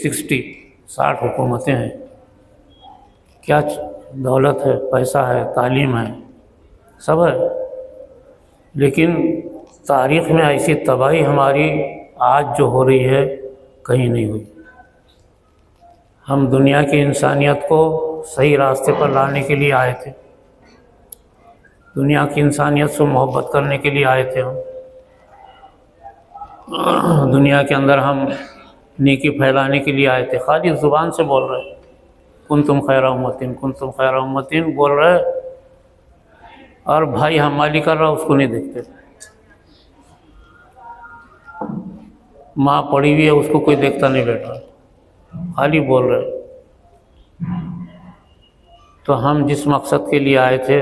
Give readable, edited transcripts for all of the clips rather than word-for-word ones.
60 हुकूमतें हैं, क्या दौलत है, पैसा है, तालीम है, सब है, लेकिन तारीख़ में ऐसी तबाही हमारी आज जो हो रही है कहीं नहीं हुई। हम दुनिया की इंसानियत को सही रास्ते पर लाने के लिए आए थे, दुनिया की इंसानियत से मोहब्बत करने के लिए आए थे हम। दुनिया के अंदर हम नेकी फैलाने के लिए आए थे, खाली ज़ुबान से बोल रहे कुंतुम खैरा उम्मतिन, कुंतुम खैरा उम्मतिन बोल रहे, और भाई हमाली कर रहा उसको नहीं देखते। माँ पड़ी हुई है उसको कोई देखता नहीं बैठा, खाली बोल रहे। तो हम जिस मकसद के लिए आए थे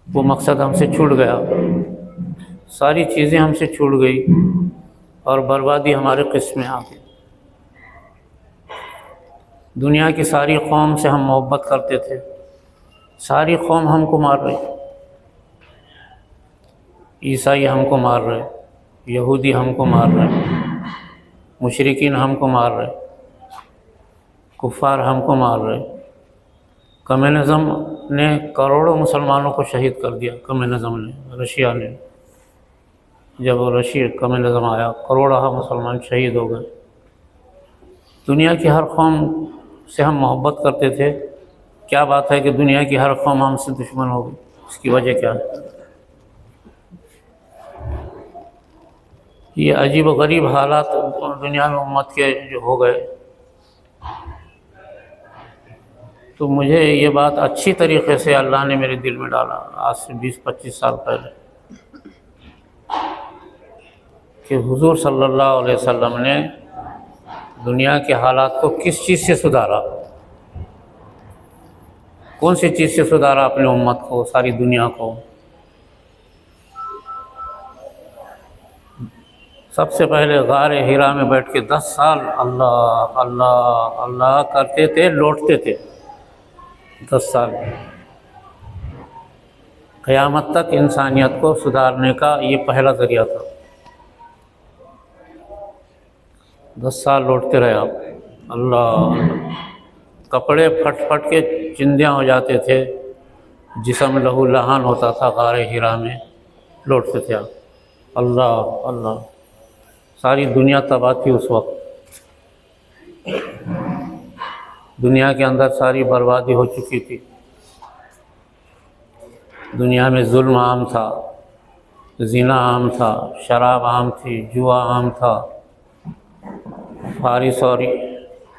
वो मकसद हमसे छूट गया, सारी चीज़ें हमसे छूट गई और बर्बादी हमारे क़िस्म में आ गई। दुनिया की सारी कौम से हम मोहब्बत करते थे, सारी कौम हमको मार रही, ईसाई हमको मार रहे, यहूदी हमको मार रहे, मुशरिकीन हमको मार रहे, कुफ़ार हमको मार रहे। कम्युनिज़्म ने करोड़ों मुसलमानों को शहीद कर दिया। कम्युनिज़्म ने, रशिया ने, जब रशिया कम्युनिज़्म आया करोड़ों मुसलमान शहीद हो गए। दुनिया की हर कौम से हम मोहब्बत करते थे, क्या बात है कि दुनिया की हर कौम हमसे दुश्मन हो गई, इसकी वजह क्या है? ये अजीब व गरीब हालात दुनिया में उम्मत के जो हो गए, तो मुझे ये बात अच्छी तरीक़े से अल्लाह ने मेरे दिल में डाला आज से 20-25 साल पहले कि हुज़ूर सल्लल्लाहु अलैहि वसल्लम ने दुनिया के हालात को किस चीज़ से सुधारा, कौन सी चीज़ से सुधारा अपने उम्मत को, सारी दुनिया को। सबसे पहले गार हिरा में बैठ के 10 साल अल्लाह अल्लाह अल्लाह करते थे, लौटते थे 10 साल। क़यामत तक इंसानियत को सुधारने का ये पहला ज़रिया था। 10 साल लौटते रहे आप, अल्लाह। कपड़े फट फट के चिंदियाँ हो जाते थे, जिस्म लहू लहान होता था गार हिरा में, लौटते थे आप, अल्लाह अल्लाह। सारी दुनिया तबाह थी उस वक्त, दुनिया के अंदर सारी बर्बादी हो चुकी थी। दुनिया में जुल्म आम था, ज़िना आम था, शराब आम थी, जुआ आम था। फारिस और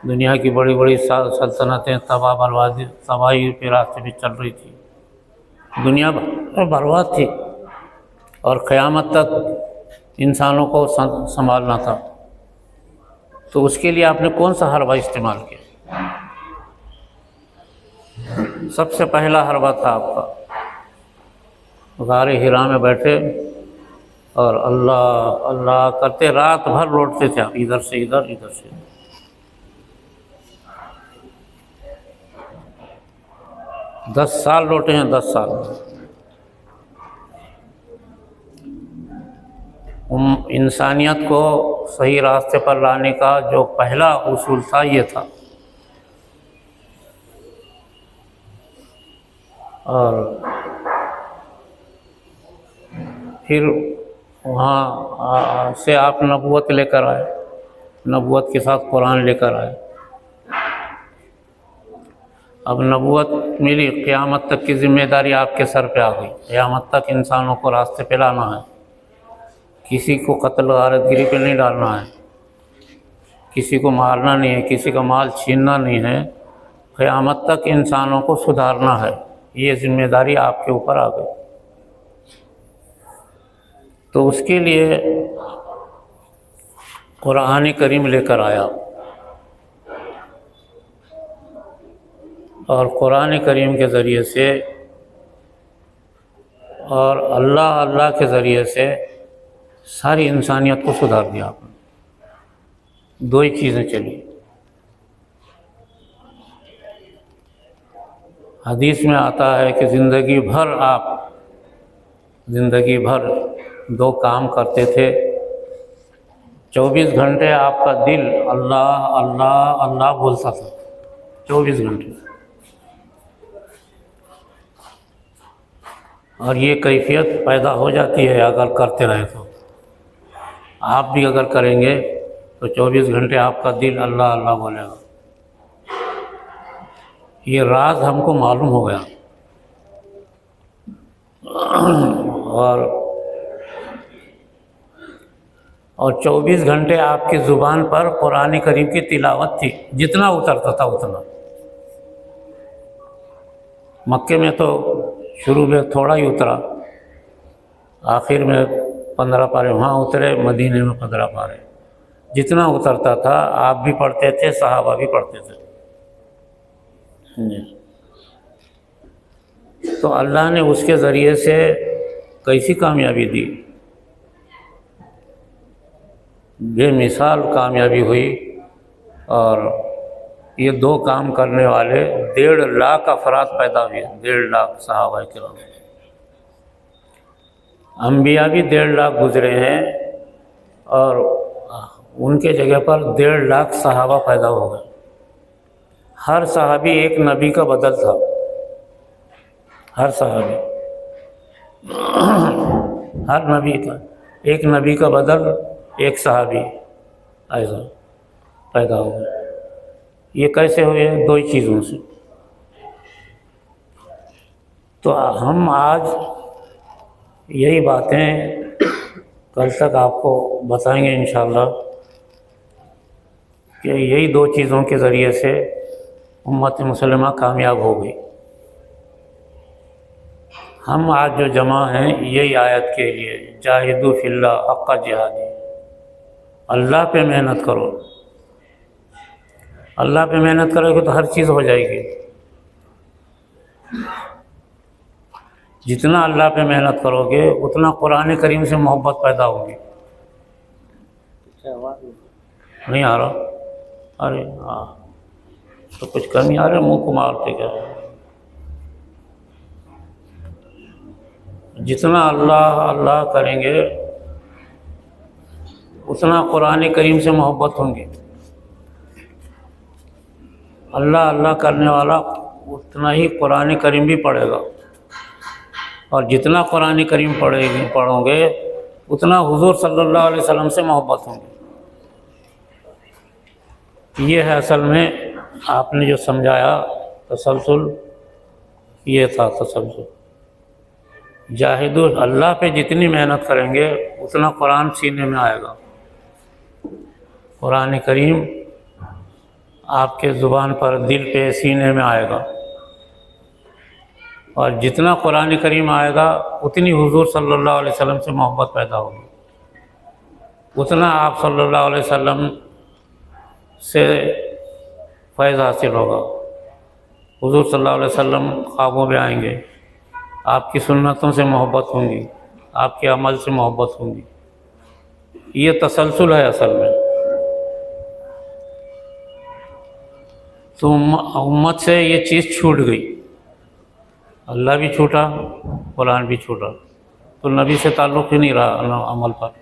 दुनिया की बड़ी बड़ी सल्तनतें तबाही के रास्ते पे चल रही थी, दुनिया बर्बाद थी, और क़यामत तक इंसानों को संभालना था। तो उसके लिए आपने कौन सा हरबा इस्तेमाल किया? सबसे पहला हरबा था आपका, गार हिरा में बैठे और अल्लाह अल्लाह करते रात भर लौटते थे आप, इधर से इधर, इधर से इधर। दस साल लौटे हैं, 10 साल। इंसानियत को सही रास्ते पर लाने का जो पहला उसूल था ये था। और फिर वहाँ से आप नबूवत लेकर आए, नबूवत के साथ कुरान लेकर आए। अब नबूवत मिली, क़यामत तक की ज़िम्मेदारी आपके सर पे आ गई। क़यामत तक इंसानों को रास्ते पे लाना है, किसी को कत्ल गारतगिरी पे नहीं डालना है, किसी को मारना नहीं है, किसी का माल छीनना नहीं है। क़यामत तक इंसानों को सुधारना है, ये ज़िम्मेदारी आपके ऊपर आ गई। तो उसके लिए कुरान करीम लेकर आया, और कुरान करीम के ज़रिए से और अल्लाह अल्लाह के ज़रिए से सारी इंसानियत को सुधार दिया आपने। दो ही चीज़ें चली। हदीस में आता है कि ज़िंदगी भर दो काम करते थे, 24 घंटे आपका दिल अल्लाह अल्लाह अल्लाह बोलता था, 24 घंटे। और ये कैफियत पैदा हो जाती है अगर करते रहें तो। आप भी अगर करेंगे तो 24 घंटे आपका दिल अल्लाह अल्लाह बोलेगा। ये राज हमको मालूम हो गया। और 24 घंटे आपकी ज़ुबान पर कुरान करीम की तिलावत थी, जितना उतरता था उतना। मक्के में तो शुरू में थोड़ा ही उतरा, आखिर में 15 पारे वहाँ उतरे, मदीने में 15 पारे। जितना उतरता था आप भी पढ़ते थे, सहाबा भी पढ़ते थे। तो अल्लाह ने उसके ज़रिए से कैसी कामयाबी दी, बेमिसाल कामयाबी हुई। और ये 2 काम करने वाले 1.5 लाख अफराद पैदा हुए, 1.5 लाख सहाबा किराम। अंबिया भी 1.5 लाख गुजरे हैं और उनके जगह पर 1.5 लाख सहाबा पैदा हो गए। हर सहाबी एक नबी का बदल था, हर सहाबी हर नबी का एक नबी का बदल, एक सहाबी ऐसा पैदा हो गया। ये कैसे हुए? 2 ही चीज़ों से। तो हम आज यही बातें कल तक आपको बताएंगे इंशाअल्लाह कि यही 2 चीज़ों के ज़रिए से उम्मत मुसलमा कामयाब हो गई। हम आज जो जमा हैं यही आयत के लिए, जाहिदू फिल्लाह हक्का जिहादी, अल्लाह पे मेहनत करो। अल्लाह पे मेहनत करोगे तो हर चीज़ हो जाएगी। जितना अल्लाह पे मेहनत करोगे उतना कुरान करीम से मोहब्बत पैदा होगी। नहीं आ रहा? अरे हाँ, तो कुछ कमी आ रहा है, मुँह को मारते क्या? जितना अल्लाह अल्लाह करेंगे उतना कुरान करीम से मोहब्बत होंगी। अल्लाह अल्लाह करने वाला उतना ही कुरान करीम भी पढ़ेगा। और जितना कुरान करीम पढ़ोगे उतना हुजूर सल्लल्लाहु अलैहि वसल्लम से मोहब्बत होगी। ये है असल में आपने जो समझाया तसलसल, ये था तसलसल। जाहिदु अल्लाह पे जितनी मेहनत करेंगे उतना कुरान सीने में आएगा। कुरान करीम आपके ज़ुबान पर, दिल पे, सीने में आएगा। और जितना कुरान करीम आएगा उतनी हुजूर सल्लल्लाहु अलैहि वसल्लम से मोहब्बत पैदा होगी, उतना आप सल्लल्लाहु अलैहि वसल्लम से फैज़ हासिल होगा। हुजूर सल्लल्लाहु अलैहि वसल्लम ख्वाबों में आएंगे, आपकी सुन्नतों से मोहब्बत होंगी, आपके अमल से मोहब्बत होंगी। ये तसलसल है असल में। तो उम्मत से ये चीज़ छूट गई, अल्लाह भी छूटा, कुरान भी छूटा, तो नबी से ताल्लुक़ ही नहीं रहा अमल पर।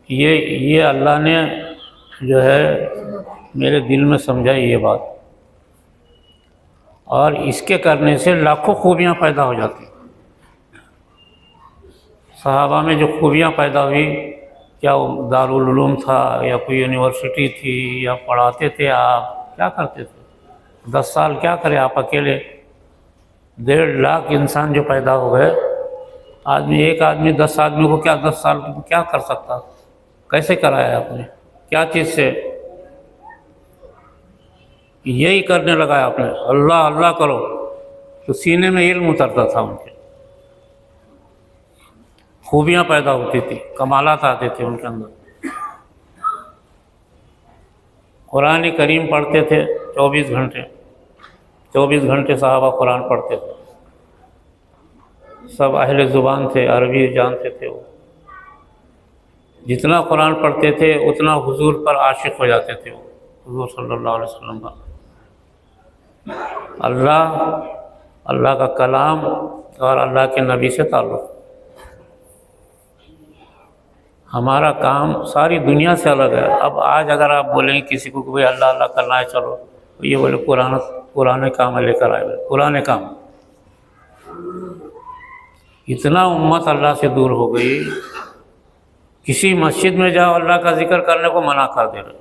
ये अल्लाह ने जो है मेरे दिल में समझाई ये बात। और इसके करने से लाखों खूबियाँ पैदा हो जाती। सहाबा में जो खूबियाँ पैदा हुई, क्या वो दारुल उलूम था या कोई यूनिवर्सिटी थी या पढ़ाते थे आप, क्या करते थे? 10 साल क्या करें आप अकेले? 1.5 लाख इंसान जो पैदा हो गए, आदमी एक आदमी 10 आदमी को क्या 10 साल क्या कर सकता? कैसे कराया आपने? क्या चीज़ से? यही करने लगा आपने, अल्लाह अल्लाह करो, तो सीने में इल्म उतरता था, उनके खूबियाँ पैदा होती थी, कमालात आते थे उनके अंदर। कुरान करीम पढ़ते थे 24 घंटे, 24 घंटे सहाबा कुरान पढ़ते थे। सब अहले ज़ुबान थे, अरबी जानते थे वो। जितना कुरान पढ़ते थे उतना हुजूर पर आशिक हो जाते थे वो, हुजूर सल्लल्लाहु अलैहि वसल्लम का। अल्लाह का कलाम और अल्लाह के नबी से ताल्लुक़। हमारा काम सारी दुनिया से अलग है। अब आज अगर आप बोलेंगे किसी को कि भाई अल्लाह अल्लाह करना है चलो, तो ये बोले पुराने काम है लेकर आए, पुराने काम। इतना उम्मत अल्लाह से दूर हो गई, किसी मस्जिद में जाओ अल्लाह का जिक्र करने को मना कर दे रहे।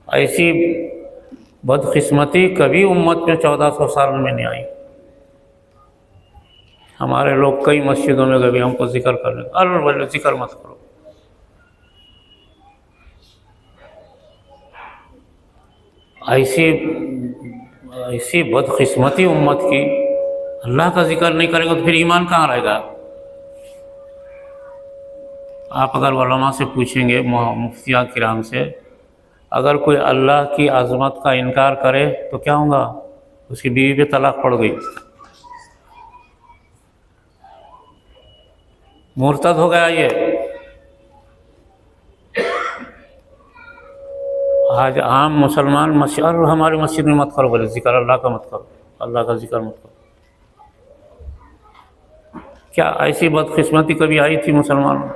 ऐसी बदकिस्मती कभी उम्मत में 1400 साल में नहीं आई। हमारे लोग कई मस्जिदों में कभी हमको जिक्र करने, अरे बोले जिक्र मत करो। ऐसी बदकिस्मती उम्मत की, अल्लाह का जिक्र नहीं करेगा तो फिर ईमान कहाँ रहेगा। आप अगर उलमा से पूछेंगे, मुफ्तियाँ किराम से, अगर कोई अल्लाह की अज़मत का इनकार करे तो क्या होगा, उसकी बीवी पे तलाक पड़ गई, मुर्तद हो गया। ये आज आम मुसलमान मस्जिद, और हमारी मस्जिद में मत करो, बोले जिक्र अल्लाह का मत करो, अल्लाह का जिक्र मत करो। क्या ऐसी बदकिस्मती कभी आई थी मुसलमानों?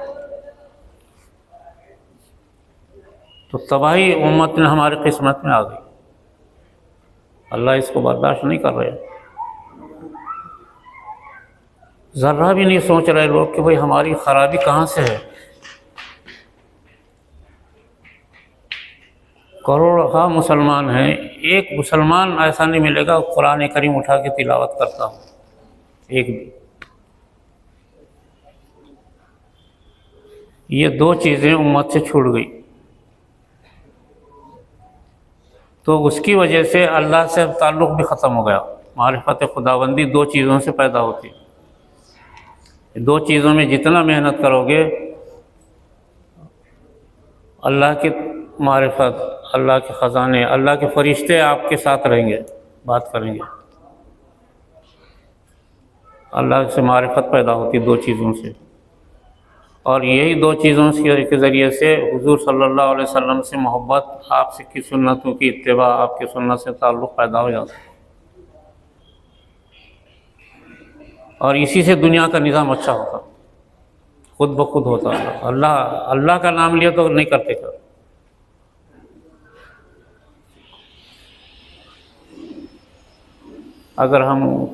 तो तबाही उम्मत ने हमारी किस्मत में आ गई। अल्लाह इसको बर्दाश्त नहीं कर रहे। ज़र्रा भी नहीं सोच रहे लोग कि भाई हमारी खराबी कहाँ से है। करोड़ों मुसलमान हैं, एक मुसलमान ऐसा नहीं मिलेगा कुरान करीम उठा के तिलावत करता हो, एक भी। ये दो चीज़ें उम्मत से छूट गई, तो उसकी वजह से अल्लाह से ताल्लुक़ भी ख़त्म हो गया। मारिफत खुदाबंदी दो चीज़ों से पैदा होती है। दो चीज़ों में जितना मेहनत करोगे, अल्लाह की मारिफत, अल्लाह के ख़जाने, अल्लाह के फ़रिश्ते आपके साथ रहेंगे, बात करेंगे। अल्लाह से मारिफत पैदा होती दो चीज़ों से, और यही दो चीज़ों के ज़रिए से हुज़ूर सल्लल्लाहु अलैहि वसल्लम से मोहब्बत, आपसे की सुन्नतों की इत्तिबा, आपकी सुन्नत से ताल्लुक़ पैदा हो जाता है, और इसी से दुनिया का निज़ाम अच्छा होता, खुद ब खुद होता। अल्लाह का नाम लिया तो नहीं करते क्या। अगर हम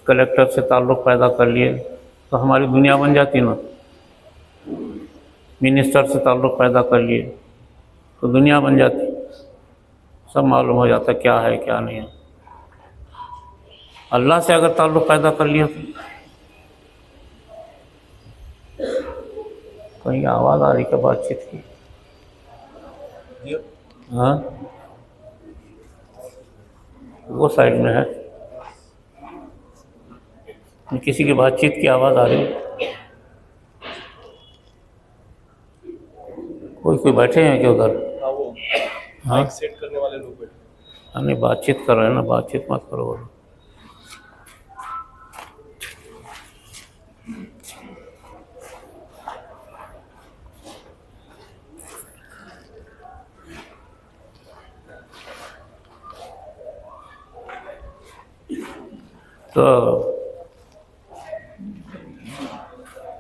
कलेक्टर से ताल्लुक़ पैदा कर लिए तो हमारी दुनिया बन जाती ना। मिनिस्टर से ताल्लुक़ पैदा कर लिए तो दुनिया बन जाती, सब मालूम हो जाता क्या है क्या नहीं है। अल्लाह से अगर ताल्लुक़ पैदा कर लिया तो कहीं आवाज़ आ रही क्या बातचीत की? हाँ, वो साइड में है, किसी की बातचीत की आवाज़ आ रही है। कोई बैठे हैं क्या उधर? हाँ, सेट करने वाले लोग बैठे। नहीं, बातचीत कर रहे हैं ना, बातचीत मत करो। तो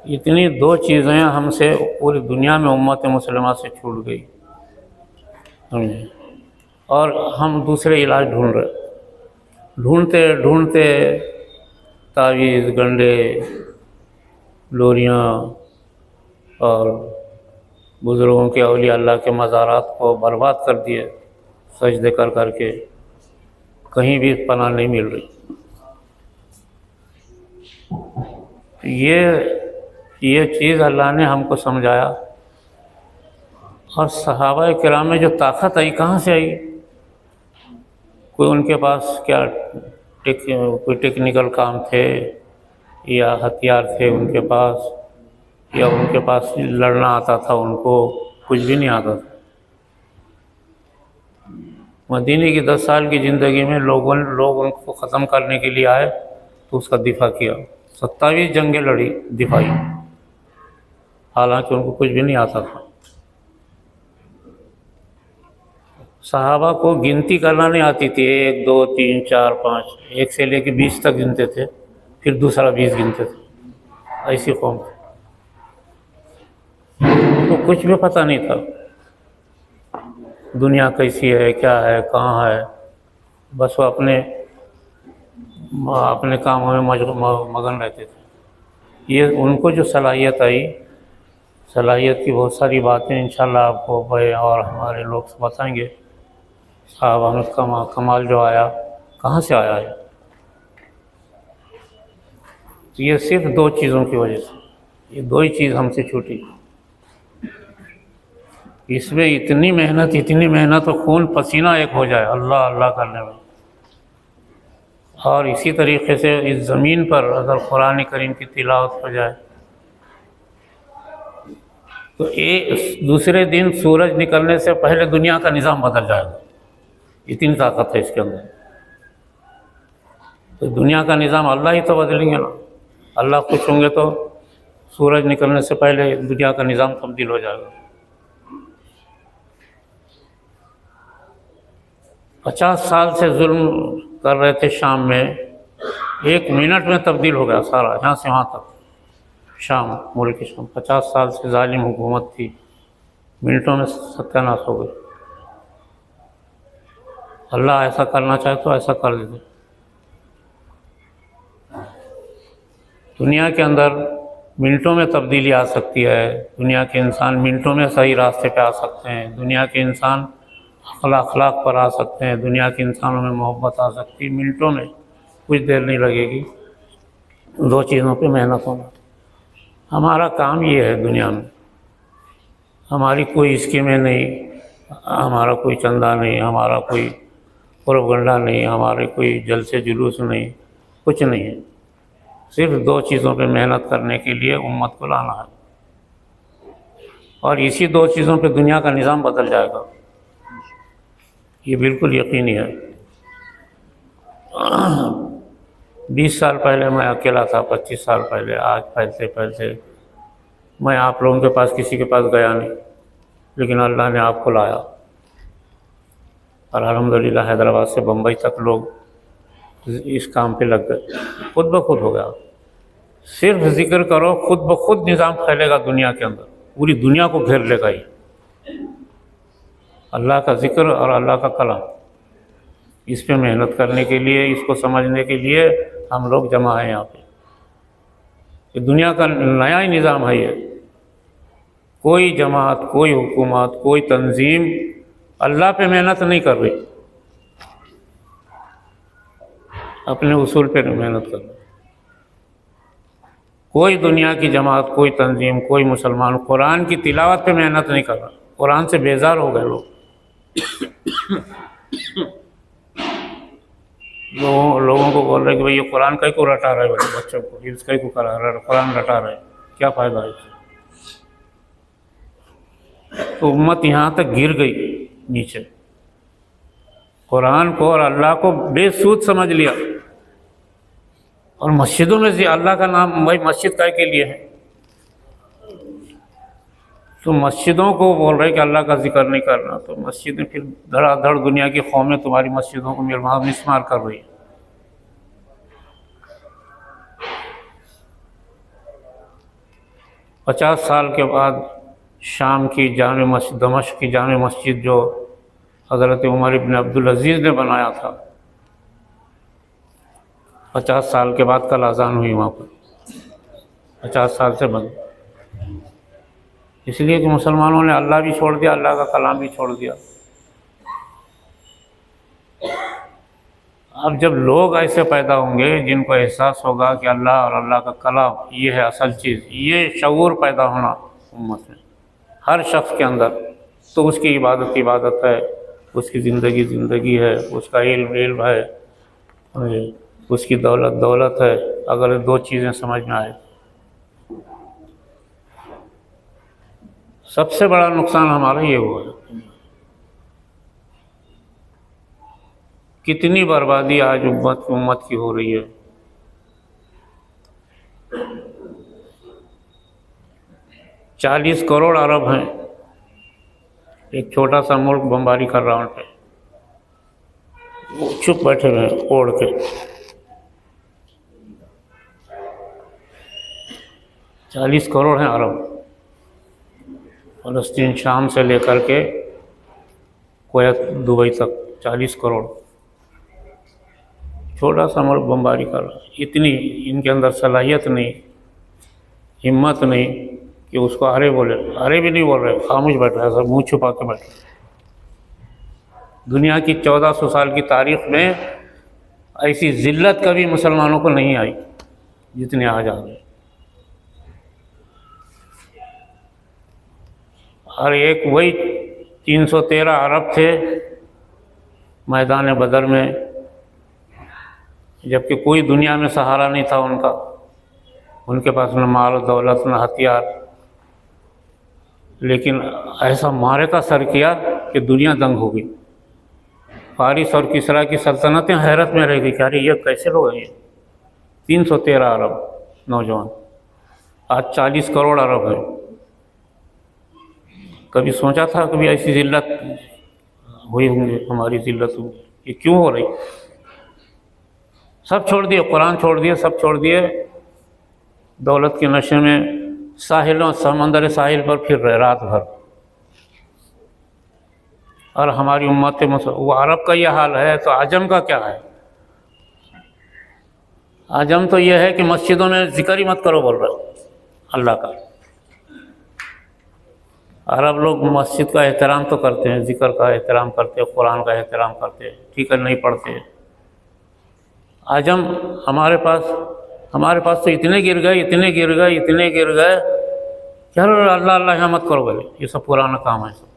इतनी दो चीज़ें हमसे पूरी दुनिया में उम्मत मुसलमान से छूट गई, समझे, और हम दूसरे इलाज ढूंढ रहे, ढूंढते ढूंढते तावीज़, गंडे, लोरियाँ और बुज़ुर्गों के, औलिया अल्लाह के मज़ारात को बर्बाद कर दिए सजदे कर करके। कहीं भी पनाह नहीं मिल रही। ये चीज़ अल्लाह ने हमको समझाया, और सहाबा किराम में जो ताकत आई कहाँ से आई? कोई उनके पास क्या कोई टेक्निकल काम थे या हथियार थे उनके पास, या उनके पास लड़ना आता था उनको? कुछ भी नहीं आता था। मदीने की 10 साल की ज़िंदगी में लोग उनको ख़त्म करने के लिए आए तो उसका दिफा किया। 27 जंगें लड़ी, दिफाई, हालांकि उनको कुछ भी नहीं आता था। सहाबा को गिनती करना नहीं आती थी, 1 2 3 4 5, 1 से लेकर 20 तक गिनते थे, फिर दूसरा 20 गिनते थे। ऐसी कौम थी। कुछ भी पता नहीं था, दुनिया कैसी है, क्या है, कहाँ है। बस वो अपने अपने कामों में मगन रहते थे। ये उनको जो सलाहियत आई, सलाहियत की बहुत सारी बातें इंशाल्लाह आपको भाई और हमारे लोग बताएंगे। साहब अहमद कमाल जो आया, कहाँ से आया है? तो ये सिर्फ दो चीज़ों की वजह से, ये दो ही चीज़ हमसे छूटी। इसमें इतनी मेहनत और खून पसीना एक हो जाए अल्लाह अल्लाह करने में। और इसी तरीके से इस ज़मीन पर अगर कुरान करीम की तिलावत हो जाए तो दूसरे दिन सूरज निकलने से पहले दुनिया का निज़ाम बदल जाएगा। इतनी ताकत है इसके अंदर। तो दुनिया का निज़ाम अल्लाह ही तो बदलेंगे ना। अल्लाह खुश होंगे तो सूरज निकलने से पहले दुनिया का निज़ाम तब्दील हो जाएगा। 50 साल से जुल्म कर रहे थे शाम में, 1 मिनट में तब्दील हो गया सारा, यहाँ से वहाँ तक। शाम, मुल्क शाम 50 साल से जालिम हुकूमत थी, मिनटों में सत्यानाश हो गई। अल्लाह ऐसा करना चाहे तो ऐसा कर दे। दुनिया के अंदर मिनटों में तब्दीली आ सकती है। दुनिया के इंसान मिनटों में सही रास्ते पे आ सकते हैं। दुनिया के इंसान अखलाक पर आ सकते हैं। दुनिया के इंसानों में मोहब्बत आ सकती है मिनटों में, कुछ देर नहीं लगेगी। दो चीज़ों पे मेहनत होना। हमारा काम ये है दुनिया में, हमारी कोई स्कीमें नहीं, हमारा कोई चंदा नहीं, हमारा कोई प्रोपगंडा नहीं, हमारे कोई जलसे जुलूस नहीं, कुछ नहीं है। सिर्फ दो चीज़ों पे मेहनत करने के लिए उम्मत को लाना है, और इसी दो चीज़ों पे दुनिया का निज़ाम बदल जाएगा, ये बिल्कुल यकीनी है। 20 साल पहले मैं अकेला था, 25 साल पहले। आज फैलते फैलते मैं आप लोगों के पास, किसी के पास गया नहीं, लेकिन अल्लाह ने आपको लाया। और अल्हम्दुलिल्लाह हैदराबाद से बम्बई तक लोग इस काम पे लग गए, खुद ब खुद हो गया। सिर्फ जिक्र करो, खुद ब खुद निज़ाम फैलेगा दुनिया के अंदर, पूरी दुनिया को घेर लेगा ये अल्लाह का जिक्र और अल्लाह का कलाम। इस पे मेहनत करने के लिए, इसको समझने के लिए हम लोग जमा हैं यहाँ पे। ये दुनिया का नया ही निज़ाम है ये। कोई जमात, कोई हुकूमत, कोई तंजीम अल्लाह पे मेहनत नहीं कर रही, अपने उसूल पे मेहनत कर रही। कोई दुनिया की जमात, कोई तंजीम, कोई मुसलमान कुरान की तिलावत पे मेहनत नहीं कर रहा। कुरान से बेजार हो गए लोग। लोगों को बोल रहे कि भाई ये कुरान कहीं को रटा रहे, बड़े बच्चों को हिफ्ज़ कहीं को करा रहे, कुरान रटा रहे, क्या फ़ायदा है इससे? तो उम्मत यहाँ तक गिर गई नीचे, कुरान को और अल्लाह को बेसूद समझ लिया। और मस्जिदों में अल्लाह का नाम, भाई मस्जिद काय के लिए है? तो मस्जिदों को बोल रहे कि अल्लाह का जिक्र नहीं करना, तो मस्जिदें फिर धड़ाधड़ दुनिया की कौमें तुम्हारी मस्जिदों को मिसमार कर रही है। पचास साल के बाद शाम की जामे मस्जिद, दमश्क की जामे मस्जिद जो हज़रत उमर इब्न अब्दुल अज़ीज़ ने बनाया था, 50 साल के बाद कल अज़ान हुई वहाँ पर। 50 साल से बंद, इसलिए कि मुसलमानों ने अल्लाह भी छोड़ दिया, अल्लाह का कलाम भी छोड़ दिया। अब जब लोग ऐसे पैदा होंगे जिनको एहसास होगा कि अल्लाह और अल्लाह का कलाम ये है असल चीज़, ये शऊर पैदा होना उम्मत में हर शख्स के अंदर, तो उसकी इबादत इबादत है, उसकी ज़िंदगी ज़िंदगी है, उसका इल्म इल्म है, उसकी दौलत दौलत है। अगर दो चीज़ें समझ में आए, सबसे बड़ा नुकसान हमारा ये हुआ है। कितनी बर्बादी आज उम्मत की हो रही है। $40 करोड़ अरब हैं, एक छोटा सा मुल्क बमबारी कर रहा है, उन पे वो चुप बैठे हुए हैं ओढ़ के। 40 करोड़ हैं अरब, फ़लस्तीन शाम से लेकर के कोयत दुबई तक 40 करोड़, छोटा सा मुल्क बमबारी कर रहा है। इतनी इनके अंदर सलाहियत नहीं, हिम्मत नहीं कि उसको अरे बोले, अरे भी नहीं बोल रहे, खामोश बैठ रहे, सब मुँह छुपा के बैठ रहे। दुनिया की 1400 साल की तारीख़ में ऐसी ज़िल्लत कभी मुसलमानों को नहीं आई जितनी आज आ गई। और एक वही 313 अरब थे मैदान बदर में, जबकि कोई दुनिया में सहारा नहीं था उनका, उनके पास न माल दौलत न हथियार, लेकिन ऐसा मारे का सर किया कि दुनिया दंग हो गई। फारिस और किसरा की सल्तनतें हैरत में रह गई कि अरे ये कैसे लोग हैं ये। 313 अरब नौजवान, आज 40 करोड़ अरब है। कभी सोचा था कभी ऐसी ज़िल्लत हुई होंगी, हमारी ज़िल्लत हुई, ये क्यों हो रही? सब छोड़ दिए, कुरान छोड़ दिए, सब छोड़ दिए, दौलत के नशे में साहिलों समंदर साहिल पर फिर रहे रात भर। और हमारी उम्मत वो अरब का यह हाल है तो आजम का क्या है? आजम तो यह है कि मस्जिदों में जिक्र ही मत करो बोल रहे अल्लाह का। अरब लोग मस्जिद का एहतराम तो करते हैं, जिक्र का एहतराम करते हैं, कुरान का एहतराम करते हैं, ठीक है, नहीं पढ़ते। आजम हमारे पास तो इतने गिर गए, इतने गिर गए, इतने गिर गए, चलो अल्लाह अल्लाह यहाँ मत करो बोले, ये सब पुराना काम है सब।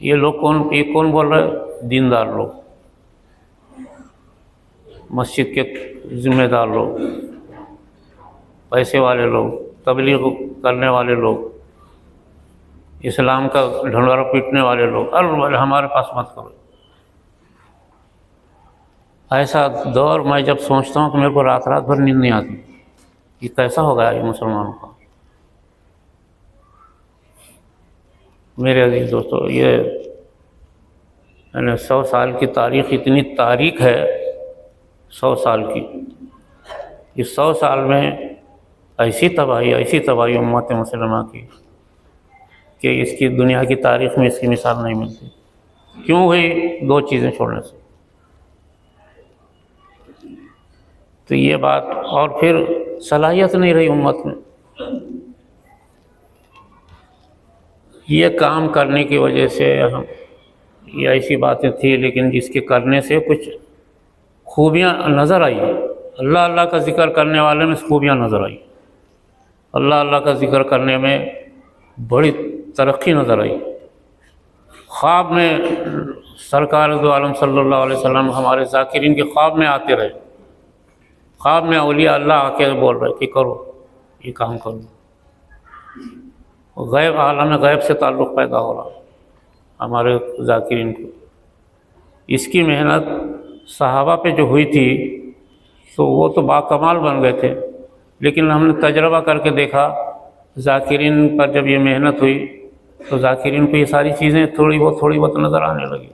ये लोग कौन बोल रहे? दीनदार लोग, मस्जिद के ज़िम्मेदार लोग, पैसे वाले लोग, तबलीग करने वाले लोग, इस्लाम का ढंढोरा पीटने वाले लोग, अरे हमारे पास मत करो। ऐसा दौर मैं जब सोचता हूँ कि मेरे को रात रात भर नींद नहीं आती, ये कैसा हो गया ये मुसलमानों का। मेरे अजीज दोस्तों, ये 100 साल की तारीख़, इतनी तारीख़ है 100 साल की। इस 100 साल में ऐसी तबाही उम्मत मुसलमा की कि इसकी दुनिया की तारीख़ में इसकी मिसाल नहीं मिलती। क्यों हुई? 2 चीज़ें छोड़ने से। तो ये बात, और फिर सलाहियत नहीं रही उम्मत में ये काम करने की वजह से। हम ये ऐसी बातें थी, लेकिन जिसके करने से कुछ खूबियाँ नज़र आई। अल्लाह अल्लाह का ज़िक्र करने वाले में खूबियाँ नज़र आई, अल्लाह अल्लाह का ज़िक्र करने में बड़ी तरक्की नज़र आई। ख्वाब में सरकार दो आलम सल्लल्लाहु अलैहि वसल्लम हमारे ज़ाकिरीन के ख्वाब में आते रहे। ख्वाब में औलिया अल्लाह आके बोल रहे कि करो, ये काम करो। गैब, आलम गैब से ताल्लुक़ पैदा हो रहा हमारे ज़ाकिरीन को। इसकी मेहनत सहाबा पे जो हुई थी तो वो तो बाकमाल बन गए थे, लेकिन हमने तजर्बा करके देखा ज़ाकिरीन पर जब ये मेहनत हुई तो ज़ाकिरीन को ये सारी चीज़ें थोड़ी बहुत नज़र आने लगी।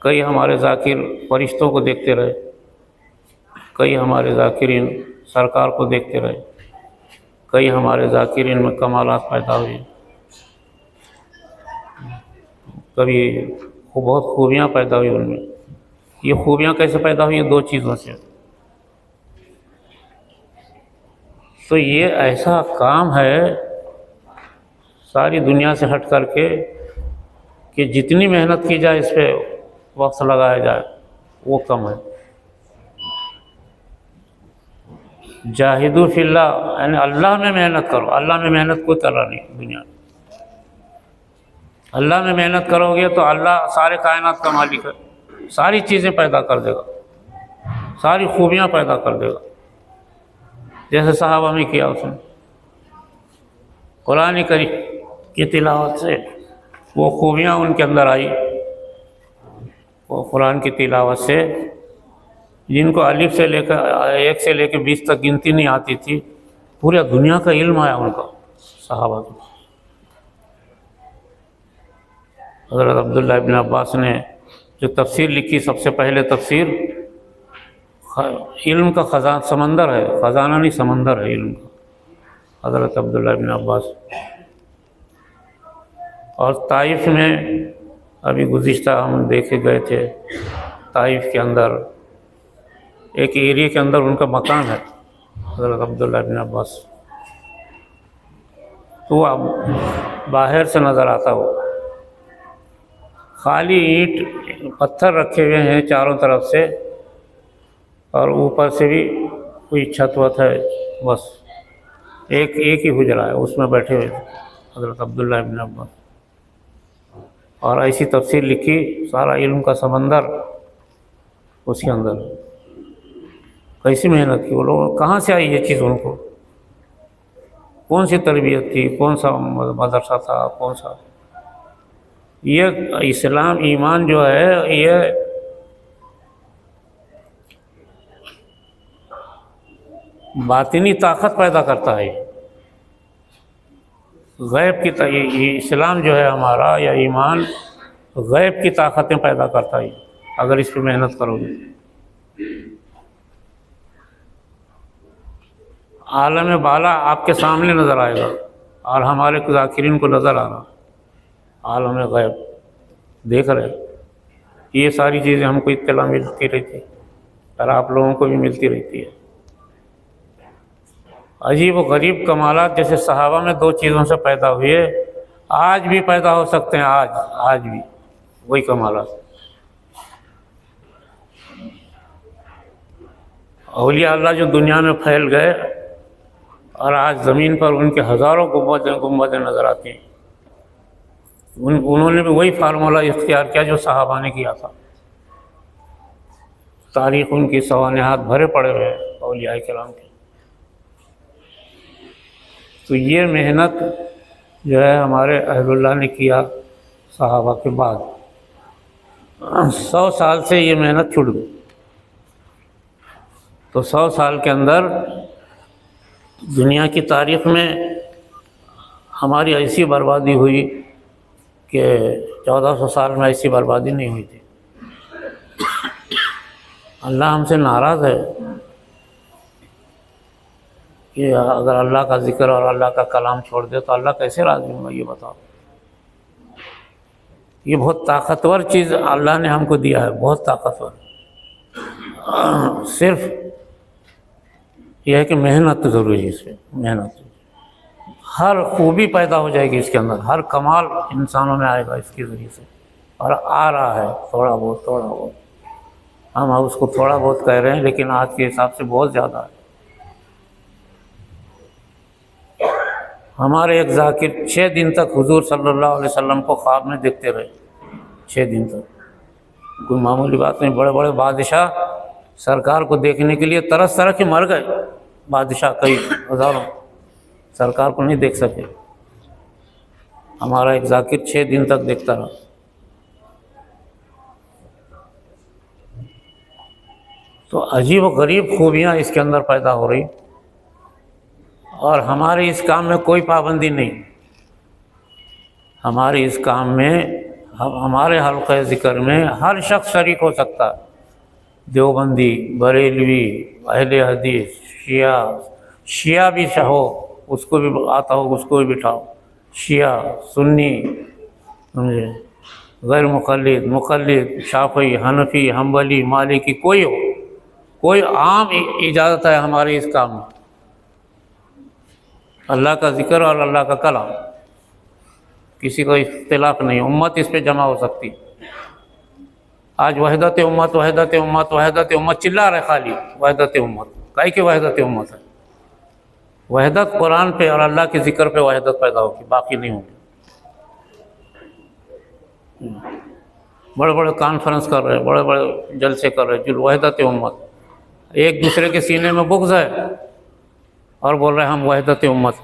कई हमारे ज़ाकिर फरिश्तों को देखते रहे, कई हमारे ज़ाकिरीन सरकार को देखते रहे, कई हमारे ज़ाकिरीन में कमालात पैदा हुए, कभी बहुत खूबियाँ पैदा हुई उनमें। ये खूबियाँ कैसे पैदा हुई? 2 चीज़ों से। तो ये ऐसा काम है सारी दुनिया से हट करके कि जितनी मेहनत की जाए, इस पर वक्त लगाया जाए, वो कम है। जाहिदू फिल्लाह, यानी अल्लाह में मेहनत करो। अल्लाह में मेहनत कोई कर रहा नहीं दुनिया में। अल्लाह में मेहनत करोगे तो अल्लाह सारे कायनात का मालिक है, सारी चीज़ें पैदा कर देगा, सारी खूबियाँ पैदा कर देगा। जैसे सहाबा में किया उसने, कुरान करीम की तिलावत से वो खूबियाँ उनके अंदर आई। वो कुरान की तिलावत से जिनको अलिफ से लेकर 1 से लेकर 20 तक गिनती नहीं आती थी, पूरी दुनिया का इल्म आया उनका, सहाबा को। हज़रत अब्दुल्लाह इब्न अब्बास ने जो तफसीर लिखी, सबसे पहले तफसीर, इल्म का समंदर है, ख़जाना नहीं समंदर है इल्म का। हज़रत अब्दुल्लाह बिन अब्बास। और ताइफ में अभी गुज़िश्ता हम देखे गए थे, ताइफ के अंदर एक एरिया के अंदर उनका मकान है हज़रत अब्दुल्लाह बिन अब्बास। तो अब बाहर से नज़र आता हो, खाली ईंट पत्थर रखे हुए हैं चारों तरफ से, और ऊपर से भी कोई छत वत है, बस एक ही हुजरा है, उसमें बैठे हुए थे हज़रत अब्दुल्लाह बिन अब्बास। और ऐसी तफसीर लिखी, सारा इल्म का समंदर उसके अंदर। कैसी मेहनत की वो लोग, कहाँ से आई ये चीज़, उनको कौन सी तरबियत थी, कौन सा मदरसा था, कौन सा। ये इस्लाम ईमान जो है ये बातिनी ताकत पैदा करता है। गैब की ये इस्लाम जो है हमारा, या ईमान गैब की ताकतें पैदा करता है अगर इस पर मेहनत करोगे। आलम बाला आपके सामने नज़र आएगा और हमारे ज़ाकिरीन को नज़र आ रहा, आलम गैब देख रहे। ये सारी चीज़ें हमको इत्तला मिलती रहती और आप लोगों को भी मिलती रहती है। अजीब व गरीब कमालात जैसे सहाबा में 2 चीज़ों से पैदा हुए, आज भी पैदा हो सकते हैं, आज भी वही कमालात। औलिया अल्लाह जो दुनिया में फैल गए और आज ज़मीन पर उनके हज़ारों गुंबदें नज़र आती हैं। उन्होंने भी वही फार्मूला इख्तियार किया जो सहाबा ने किया था। तारीख़ उनकी सवानिहात भरे पड़े हुए हैं औलिया किराम के। तो ये मेहनत जो है हमारे अहलुल्लाह ने किया सहाबा के बाद। 100 साल से ये मेहनत छूट गई, तो 100 साल के अंदर दुनिया की तारीख़ में हमारी ऐसी बर्बादी हुई कि 1400 साल में ऐसी बर्बादी नहीं हुई थी। अल्लाह हमसे नाराज़ है कि अगर अल्लाह का ज़िक्र और अल्लाह का कलाम छोड़ दे तो अल्लाह कैसे राज़ी होगा, ये बताओ। ये बहुत ताकतवर चीज़ अल्लाह ने हमको दिया है, बहुत ताकतवर। सिर्फ यह है कि मेहनत ज़रूरी है, इसमें मेहनत। हर खूबी पैदा हो जाएगी इसके अंदर, हर कमाल इंसानों में आएगा इसके ज़रिए से, और आ रहा है थोड़ा बहुत। हम उसको थोड़ा बहुत कह रहे हैं, लेकिन आज के हिसाब से बहुत ज़्यादा है। हमारे एक ज़ाकिर 6 दिन तक हुजूर सल्लल्लाहु अलैहि वसल्लम को ख्वाब में देखते रहे, 6 दिन तक। कोई मामूली बात नहीं। बड़े बड़े बादशाह सरकार को देखने के लिए तरस के मर गए, बादशाह कई हज़ारों, सरकार को नहीं देख सके। हमारा एक ज़ाकिर 6 दिन तक देखता रहा। तो अजीब व गरीब खूबियाँ इसके अंदर पैदा हो रही, और हमारे इस काम में कोई पाबंदी नहीं। हमारे इस काम में हमारे हल्क़े ज़िक्र में हर शख्स शरीक हो सकता है। देवबंदी, बरेलवी, अहले हदीस, शिया भी हो, उसको भी आता हो, उसको भी बिठाओ। शिया, सुन्नी, समझे, गैर मुक़ल्लिद, शाफ़ी, हनफी, हम्बली, मालिकी, कोई हो, कोई आम इजाज़त है हमारे इस काम में। अल्लाह का ज़िक्र और अल्लाह का कलाम, किसी को इख्तिलाफ नहीं। उम्मत इस पे जमा हो सकती। आज वहदत उम्मत चिल्ला रहे, खाली वहदत उम्मत। काहे की वहदत उम्मत है? वहदत कुरान पे और अल्लाह के ज़िक्र पे वहदत पैदा होगी, बाकी नहीं होगी। बड़े बड़े कॉन्फ्रेंस कर रहे हैं, बड़े बड़े जलसे कर रहे हैं, जो वहदत उम्मत। एक दूसरे के सीने में बुग़्ज़ है और बोल रहे हैं हम वहदत उम्मत,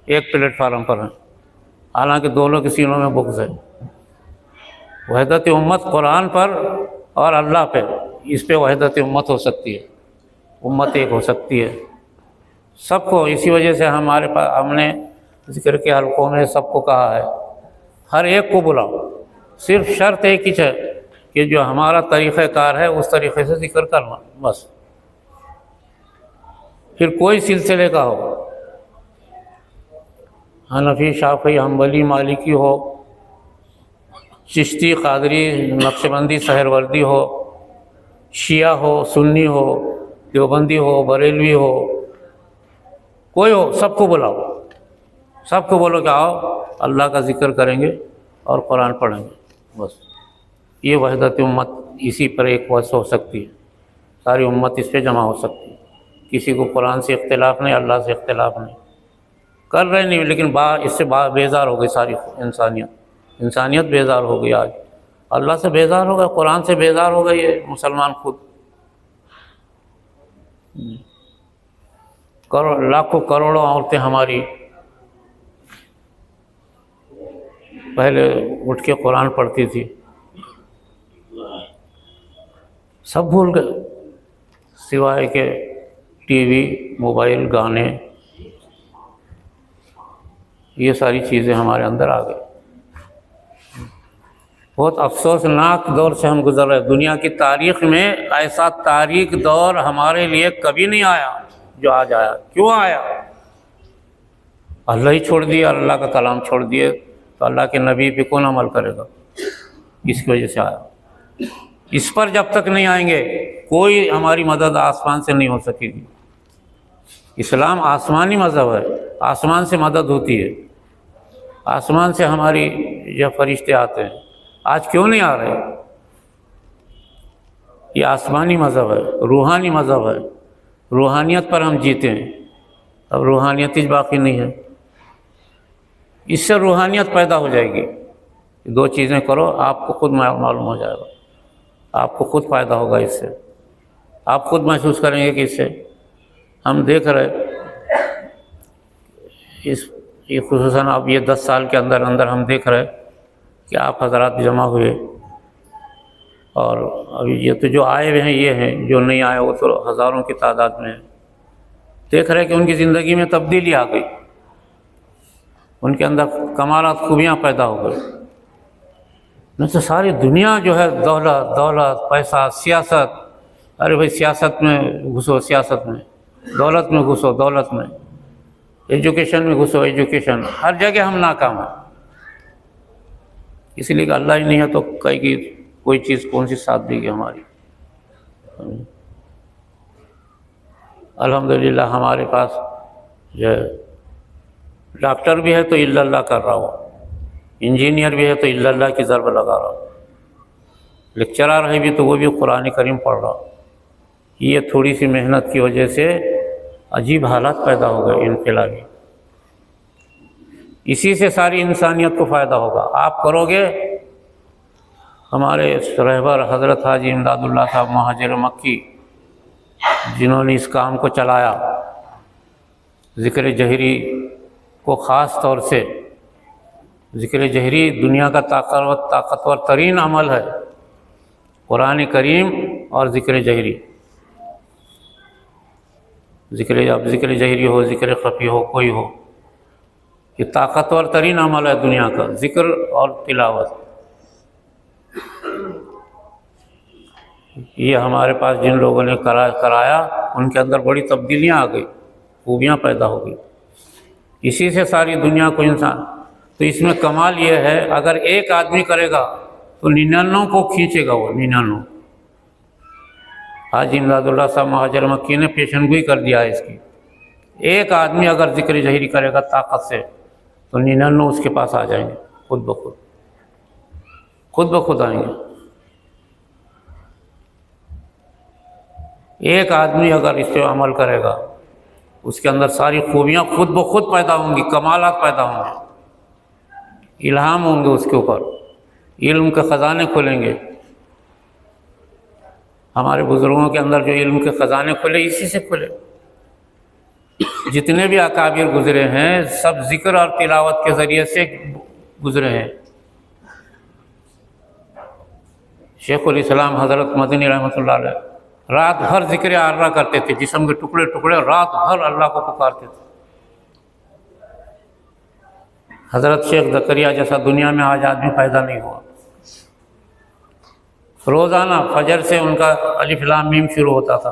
एक प्लेटफार्म पर हैं, हालांकि दोनों के सीनों में बुग़्ज़ है। वहदत उम्मत कुरान पर और अल्लाह पे, इस पे वहदत उम्मत हो सकती है, उम्मत एक हो सकती है सबको। इसी वजह से हमारे पास, हमने ज़िक्र के हल्कों में सबको कहा है, हर एक को बुलाओ। सिर्फ शर्त एक ही है कि जो हमारा तरीक़ाकार है उस तरीक़े से ज़िक्र करना, बस। फिर कोई सिलसिले का हो, हनफी, शाफी, हम्बली, मालिकी हो, चिश्ती, कादरी, नक्शबंदी, सहरवर्दी हो, शिया हो, सुन्नी हो, देवबंदी हो, बरेलवी हो, कोई हो, सबको बुलाओ, सबको बोलो कि आओ अल्लाह का जिक्र करेंगे और कुरान पढ़ेंगे। बस ये वहदत उम्मत, इसी पर एक वस हो सकती है, सारी उम्मत इस पे जमा हो सकती है। किसी को कुरान से इख्तिलाफ़ नहीं, अल्लाह से इख्तिलाफ़ नहीं, कर रहे नहीं, लेकिन इससे बेज़ार हो गई सारी इंसानियत बेज़ार हो गई। आज अल्लाह से बेज़ार हो गया, कुरान से बेज़ार हो गई है मुसलमान खुद। लाखों करोड़ों औरतें हमारी पहले उठ के कुरान पढ़ती थी, सब भूल गए, सिवाय के टीवी, मोबाइल, गाने, ये सारी चीज़ें हमारे अंदर आ गई। बहुत अफसोसनाक दौर से हम गुजर रहे। दुनिया की तारीख़ में ऐसा तारीख़ दौर हमारे लिए कभी नहीं आया जो आज आया। क्यों आया? अल्लाह ही छोड़ दिया, अल्लाह का कलाम छोड़ दिए तो अल्लाह के नबी पे कौन अमल करेगा? इसकी वजह से आया। इस पर जब तक नहीं आएंगे कोई हमारी मदद आसमान से नहीं हो सकेगी। इस्लाम आसमानी मज़हब है, आसमान से मदद होती है, आसमान से हमारी यह फरिश्ते आते हैं। आज क्यों नहीं आ रहे? ये आसमानी मज़हब है, रूहानी मज़हब है, रूहानियत पर हम जीते हैं। अब रूहानियत ही बाकी नहीं है, इससे रूहानियत पैदा हो जाएगी। दो चीज़ें करो, आपको खुद मालूम हो जाएगा, आपको खुद फ़ायदा होगा इससे, आप खुद महसूस करेंगे कि इससे हम देख रहे ये खुसूसन अब ये 10 साल के अंदर अंदर हम देख रहे कि आप हज़रात जमा हुए, और अभी ये तो जो आए हुए हैं ये हैं, जो नहीं आए वो तो हज़ारों की तादाद में हैं। देख रहे कि उनकी ज़िंदगी में तब्दीली आ गई, उनके अंदर कमालात, खूबियाँ पैदा हो गई। नहीं तो सारी दुनिया जो है दौलत, पैसा, सियासत, अरे भाई सियासत में घुसो, सियासत में, दौलत में घुसो, दौलत में, एजुकेशन में घुसो, एजुकेशन, हर जगह हम नाकाम हैं। इसलिए कि अल्लाह ही नहीं है तो कहीं कोई चीज़ कौन सी साथ देगी हमारी। अल्हम्दुलिल्लाह हमारे पास जो डॉक्टर भी है तो इल्लल्लाह कर रहा हो, इंजीनियर भी है तो इल्लल्लाह की ज़रब लगा रहा हो, लेक्चरर है भी तो वो भी कुरान करीम पढ़ रहा हो। ये थोड़ी सी मेहनत की वजह से अजीब हालात पैदा हो गए इनकलाबी। इसी से सारी इंसानियत को फ़ायदा होगा। आप करोगे, हमारे रहबर हज़रत हाजी इमदादुल्लाह साहब महाजिर मक्की, जिन्होंने इस काम को चलाया, ज़िक्र जहरी को ख़ास तौर से, ज़िक्र जहरी दुनिया का ताकतवर तरीन अमल है, कुरान करीम और ज़िक्र जहरी। अब ज़िक्र जहरी हो, ज़िक्र ख़फ़ी हो, कोई हो, ये ताकतवर तरीन अमल है दुनिया का, ज़िक्र और तिलावत। ये हमारे पास जिन लोगों ने कराया उनके अंदर बड़ी तब्दीलियाँ आ गई, खूबियाँ पैदा हो गई। इसी से सारी दुनिया को इंसान, तो इसमें कमाल ये है अगर एक आदमी करेगा तो 99 को खींचेगा वो 99। हाजी इमदादुल्लाह साहब महाजिर मक्की ने पेशनगोई कर दिया है इसकी। एक आदमी अगर ज़िक्र जहरी करेगा ताकत से तो 99 उसके पास आ जाएंगे, खुद ब खुद आएंगे। एक आदमी अगर इस पर अमल करेगा उसके अंदर सारी खूबियाँ खुद ब खुद पैदा होंगी, कमालात पैदा होंगे, इल्हाम होंगे उसके ऊपर, इल्म के ख़ज़ाने खुलेंगे। हमारे बुज़ुर्गों के अंदर जो इल्म के ख़ज़ाने खुले इसी से खुले। जितने भी अकाबिर गुज़रे हैं सब ज़िक्र और तिलावत के ज़रिए से गुज़रे हैं। शेखुल इस्लाम हज़रत मदनी रहमतुल्लाह अलैह रात भर ज़िक्र आर्रा करते थे, जिस्म के टुकड़े टुकड़े रात भर अल्लाह को पुकारते थे। हज़रत शेख ज़करिया जैसा दुनिया में आज आदमी पैदा नहीं हुआ। रोज़ाना फजर से उनका अलिफ लाम मीम शुरू होता था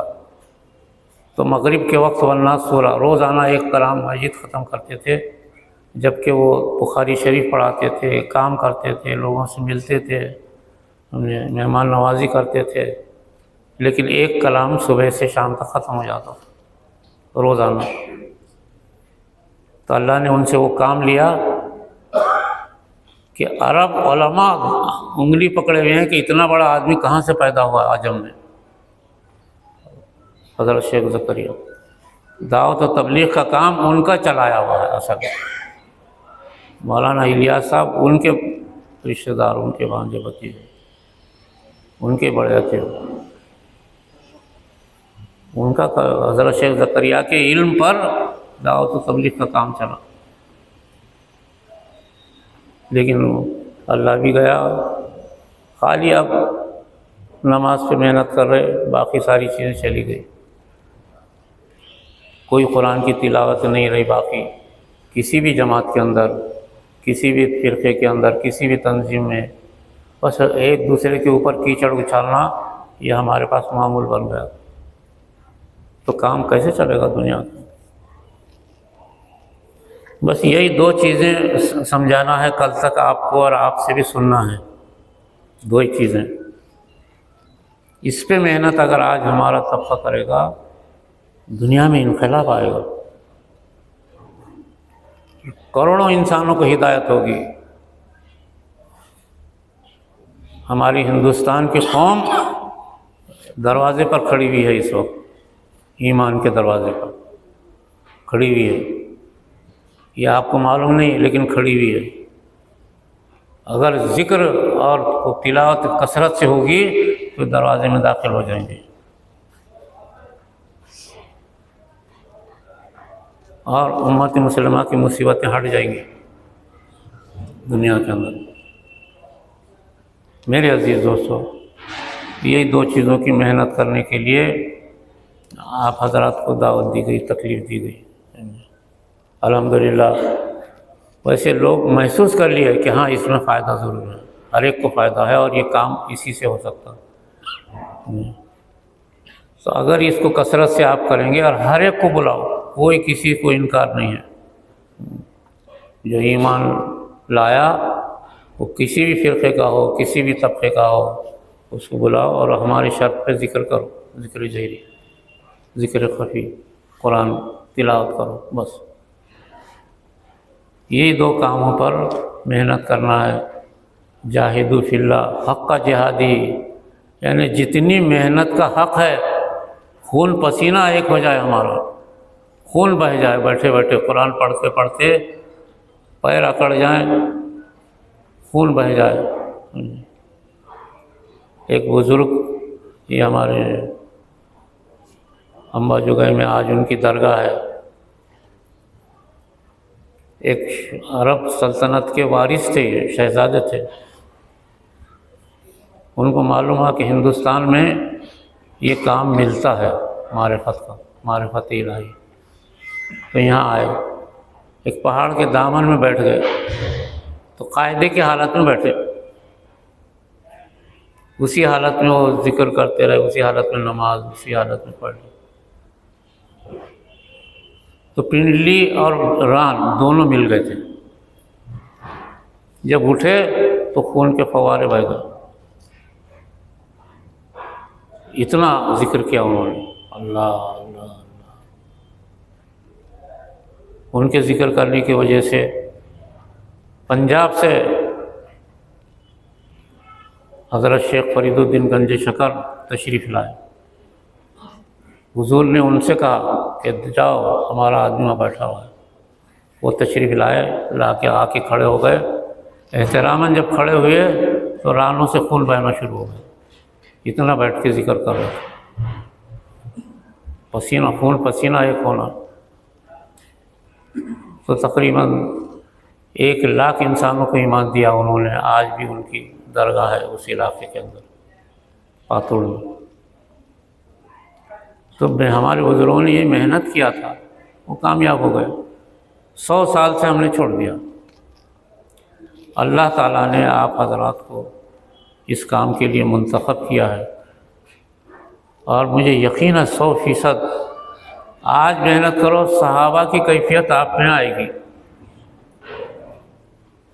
तो मगरिब के वक्त वन्नास सूरा रोज़ाना एक कलाम मजीद ख़त्म करते थे जबकि वो बुखारी शरीफ पढ़ाते थे, काम करते थे, लोगों से मिलते थे, मेहमान नवाजी करते थे, लेकिन एक कलाम सुबह से शाम तक ख़त्म हो जाता रोज़ाना। तो अल्लाह ने उनसे वो काम लिया कि अरब उलमा उंगली पकड़े हुए हैं कि इतना बड़ा आदमी कहाँ से पैदा हुआ आजम में। हज़रत शेख ज़करिया दावत और तबलीग का काम उनका चलाया हुआ है असल। मौलाना इलियास साहब उनके रिश्तेदार, उनके भांजे भतीजे, उनके बड़े थे। उनका हज़रत शेख ज़करिया के इल्म पर दावत और तबलीग का काम चला। लेकिन अल्लाह भी गया, खाली अब नमाज पे मेहनत कर रहे, बाकी सारी चीज़ें चली गई। कोई कुरान की तिलावत नहीं रही बाकी, किसी भी जमात के अंदर, किसी भी फ़िरक़े के अंदर, किसी भी तंजीम में। बस एक दूसरे के ऊपर कीचड़ उछालना ये हमारे पास मामूल बन गया। तो काम कैसे चलेगा दुनिया में? बस यही दो चीज़ें समझाना है कल तक आपको, और आपसे भी सुनना है। दो ही चीज़ें, इस पे मेहनत अगर आज हमारा तबका करेगा, दुनिया में इनकलाब आएगा, करोड़ों इंसानों को हिदायत होगी। हमारी हिंदुस्तान की कौम दरवाजे पर खड़ी हुई है इस वक्त, ईमान के दरवाजे पर खड़ी हुई है। ये आपको मालूम नहीं, लेकिन खड़ी हुई है। अगर ज़िक्र और तिलावत कसरत से होगी तो दरवाजे में दाखिल हो जाएंगे, और उम्मत मुसलमा की मुसीबतें हट जाएंगी दुनिया के अंदर। मेरे अजीज़ दोस्तों, यही दो चीज़ों की मेहनत करने के लिए आप हज़रात को दावत दी गई, तकलीफ़ दी गई। अल्हम्दुलिल्लाह वैसे लोग महसूस कर लिए कि हाँ इसमें फ़ायदा ज़रूर है, हर एक को फ़ायदा है और ये काम इसी से हो सकता है। तो अगर इसको कसरत से आप करेंगे और हर एक को बुलाओ, कोई किसी को इनकार नहीं है। जो ईमान लाया वो किसी भी फ़िरक़े का हो, किसी भी तबके का हो, उसको बुलाओ और हमारी शर्त पे ज़िक्र करो, ज़िक्र जहरी, ज़िक्र खफ़ी, कुरान तिलावत करो। बस यही दो कामों पर मेहनत करना है। जाहिदू फिल्लाह हक़्क़ जिहादी, यानी जितनी मेहनत का हक़ है, खून पसीना एक हो जाए, हमारा खून बह जाए, बैठे बैठे कुरान पढ़ते पढ़ते पैर अकड़ जाएं, खून बह जाए। एक बुज़ुर्ग, ये हमारे अम्बा जुगै में आज उनकी दरगाह है, एक अरब सल्तनत के वारिस थे, शहज़ादे थे। उनको मालूम हुआ कि हिंदुस्तान में ये काम मिलता है मारिफत का, मारिफत इलाही। तो यहाँ आए, एक पहाड़ के दामन में बैठ गए, तो कायदे की हालत में बैठे, उसी हालत में वो जिक्र करते रहे, उसी हालत में नमाज, उसी हालत में पढ़ ली। तो पिंडली और रान दोनों मिल गए थे। जब उठे तो खून के फवारे बह गए। इतना जिक्र किया उन्होंने, अल्लाह अल्लाह अल्लाह। उनके जिक्र करने की वजह से पंजाब से हज़रत शेख फरीदुद्दीन गंज शकर तशरीफ़ लाए। हुजूर ने उनसे कहा कि जाओ, हमारा आदमी वहाँ बैठा हुआ है। वो तशरीफ़ लाए, ला के आके खड़े हो गए। एहतरामन जब खड़े हुए तो रानों से खून बहना शुरू हो गया। इतना बैठ के जिक्र कर रहे थे, पसीना खून पसीना एक होना। तो तकरीबन 1 लाख इंसानों को ईमान दिया उन्होंने। आज भी उनकी दरगाह है उस इलाके के अंदर, पातुड़ में। तो हमारे बुजुर्गों ने ये मेहनत किया था, वो कामयाब हो गए। 100 साल से हमने छोड़ दिया। अल्लाह ताला ने आप हज़रात को इस काम के लिए मुंतखब किया है, और मुझे यकीन है 100% आज मेहनत करो, सहाबा की कैफियत आप में आएगी।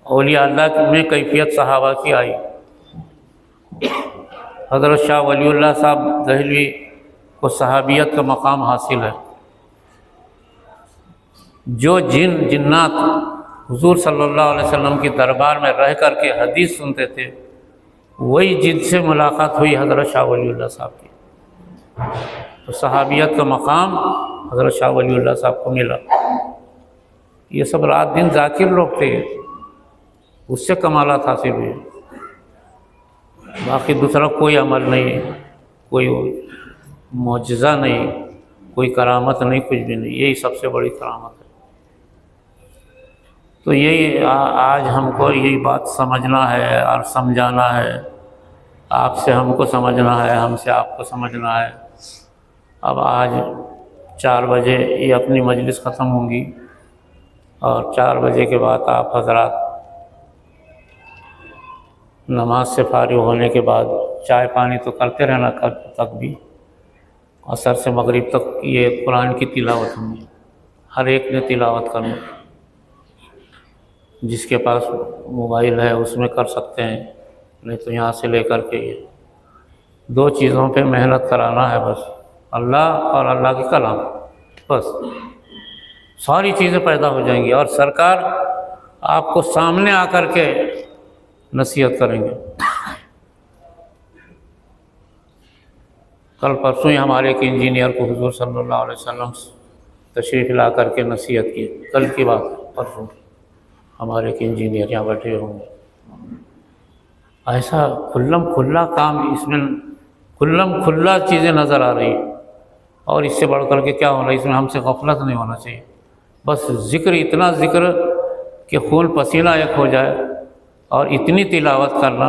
औलिया अल्लाह में कैफियत सहाबा की आई। हज़रत शाह वलीउल्लाह साहब दहलवी को सहाबियत का मकाम हासिल है। जो जिन्नात हुजूर सल्लल्लाहु अलैहि वसल्लम की दरबार में रह कर के हदीस सुनते थे, वही जिनसे मुलाकात हुई हज़रत शाह वलीउल्लाह साहब की। तो सहाबियत का मकाम हज़रत शाह वलीउल्लाह साहब को मिला। ये सब रात दिन जाकिर लोग थे, उससे कमालात हासिल हुए। बाकी दूसरा कोई अमल नहीं, कोई मौजज़ा नहीं, कोई करामत नहीं, कुछ भी नहीं। यही सबसे बड़ी करामत है। तो यही आज हमको यही बात समझना है और समझाना है। आपसे हमको समझना है, हमसे आपको समझना है। अब आज 4 बजे ये अपनी मजलिस ख़त्म होंगी और 4 बजे के बाद आप हज़रात नमाज से फारिग होने के बाद चाय पानी तो करते रहना कल तक भी। असर से मगरिब तक ये कुरान की तिलावत होगी। हर एक ने तिलावत करना। जिसके पास मोबाइल है उसमें कर सकते हैं, नहीं तो यहाँ से लेकर के ये 2 चीज़ों पे मेहनत कराना है बस, अल्लाह और अल्लाह के कलाम। बस सारी चीज़ें पैदा हो जाएंगी और सरकार आपको सामने आकर के नसीहत करेंगे। कल परसों ही हमारे एक इंजीनियर को हुजूर सल्लल्लाहु अलैहि वसल्लम तशरीफ़ ला करके नसीहत की। कल की बात, परसों हमारे एक इंजीनियर यहाँ बैठे होंगे। ऐसा खुल्ला काम, इसमें खुल्ला चीज़ें नज़र आ रही है। और इससे बढ़ कर के क्या होना, इसमें हमसे गफलत नहीं होना चाहिए। बस ज़िक्र, इतना ज़िक्र कि खून पसीना एक हो जाए, और इतनी तिलावत करना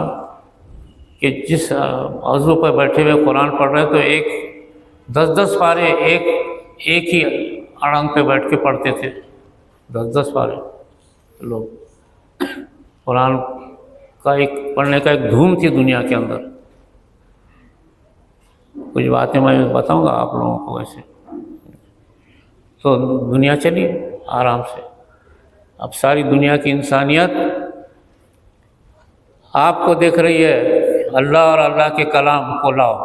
कि जिस अज़ू पर बैठे हुए कुरान पढ़ रहे तो एक 10-10 पारे एक ही अड़ंग पे बैठ के पढ़ते थे। 10-10 पारे लोग कुरान का एक पढ़ने का एक धूम थी दुनिया के अंदर। कुछ बातें मैं बताऊंगा आप लोगों को। वैसे तो दुनिया चली आराम से। अब सारी दुनिया की इंसानियत आपको देख रही है, अल्लाह और अल्लाह के कलाम को लाओ।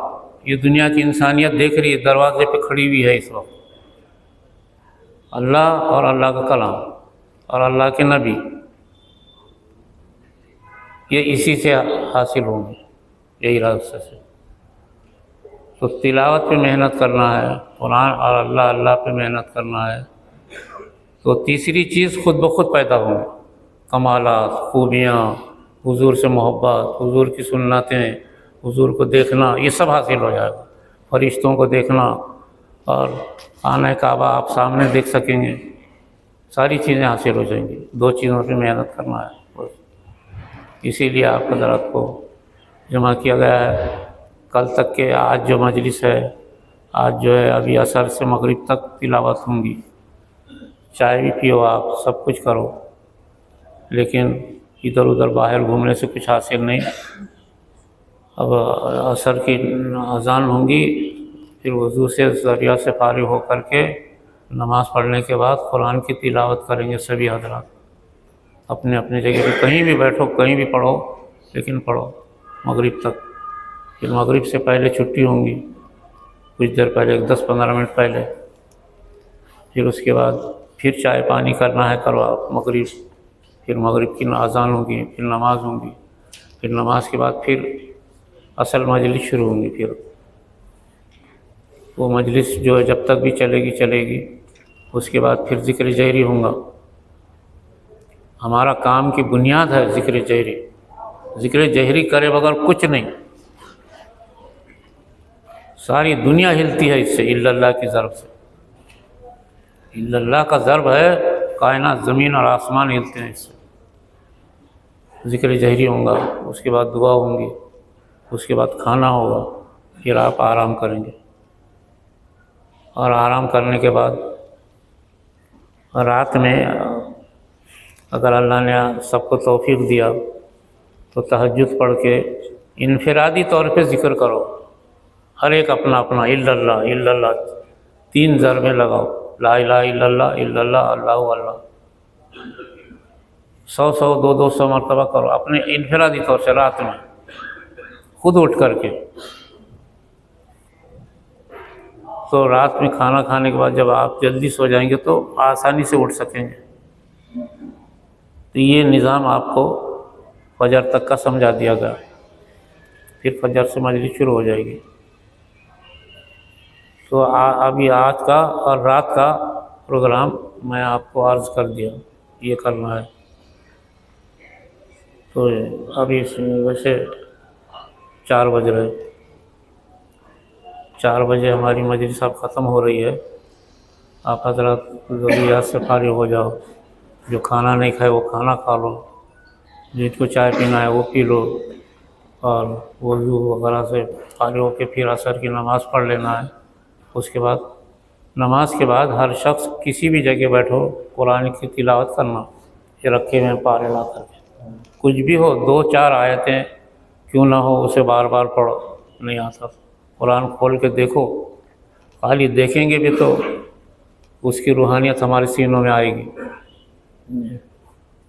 ये दुनिया की इंसानियत देख रही है, दरवाजे पे खड़ी हुई है इस वक्त। अल्लाह और अल्लाह का कलाम और अल्लाह के नबी, ये इसी से हासिल होंगे, यही रास्ते से। तो तिलावत पे मेहनत करना है, कुरान और अल्लाह पे मेहनत करना है। तो तीसरी चीज़ खुद ब खुद पैदा होंगे, कमालात, खूबियाँ, हुजूर से मोहब्बत, हुजूर की सुन्नतें, हुजूर को देखना, ये सब हासिल हो जाएगा। फरिश्तों को देखना और आने काबा आप सामने देख सकेंगे, सारी चीज़ें हासिल हो जाएंगी। 2 चीज़ों पे मेहनत करना है बस। इसीलिए आप हज़रात को जमा किया गया है। कल तक के आज जो मजलिस है, आज जो है अभी असर से मगरिब तक तिलावत होंगी। चाय भी पियो आप, सब कुछ करो, लेकिन इधर उधर बाहर घूमने से कुछ हासिल नहीं। अब असर की अज़ान होंगी, फिर वज़ू से ज़रिया से फारिग हो करके नमाज़ पढ़ने के बाद कुरान की तिलावत करेंगे सभी हज़रात। अपने अपने जगह पे कहीं भी बैठो, कहीं भी पढ़ो, लेकिन पढ़ो मगरिब तक। फिर मगरिब से पहले छुट्टी होंगी, कुछ देर पहले, 10-15 मिनट पहले। फिर उसके बाद फिर चाय पानी करना है, करो आप मगरिब। फिर मगरिब की अज़ान होगी, फिर नमाज़ होंगी, फिर नमाज के बाद फिर असल मजलिस शुरू होंगी। फिर वो मजलिस जो है जब तक भी चलेगी। उसके बाद फिर ज़िक्र जहरी होगा। हमारा काम की बुनियाद है ज़िक्र जहरी। ज़िक्र जहरी करे बगैर कुछ नहीं। सारी दुनिया हिलती है इससे, इल्लल्लाह की ज़रब से। इल्लल्लाह का ज़रब है, कायनात ज़मीन और आसमान हिलते हैं इससे। ज़िक्र जहरी होगा, उसके बाद दुआ होंगी, उसके बाद खाना होगा, फिर आप आराम करेंगे। और आराम करने के बाद रात में अगर अल्लाह ने सबको तौफीक दिया तो तहज्जुद पढ़ के इनफिरादी तौर पे ज़िक्र करो। हर एक अपना अपना इल्लल्लाह इल्लल्लाह 3 ज़रबे लगाओ, ला इलाहा इल्लल्लाह इल्लल्लाह अल्लाहु अल्लाह। 100 200 मरतबा करो अपने इनफरादी तौर से रात में खुद उठ करके। तो रात में खाना खाने के बाद जब आप जल्दी सो जाएंगे तो आसानी से उठ सकेंगे। तो ये निज़ाम आपको फजर तक का समझा दिया गया, फिर फजर से मजलिस शुरू हो जाएगी। तो अभी आज का और रात का प्रोग्राम मैं आपको अर्ज़ कर दिया, ये करना है। तो अभी वैसे 4 बज रहे, 4 बजे हमारी मजलिस अब ख़त्म हो रही है। आप हज़रात ज़रूरियात से फारिग हो जाओ, जो खाना नहीं खाए वो खाना खा लो, जिसको चाय पीना है वो पी लो, और वज़ू वगैरह से फारिग होकर फिर असर की नमाज़ पढ़ लेना है। उसके बाद नमाज के बाद हर शख्स किसी भी जगह बैठो कुरान की तिलावत करना, ये रखे हुए पारे ला करके, कुछ भी हो 2-4 आयतें क्यों ना हो उसे बार बार पढ़ो। नहीं आता कुरान खोल के देखो, खाली देखेंगे भी तो उसकी रूहानियत हमारे सीनों में आएगी।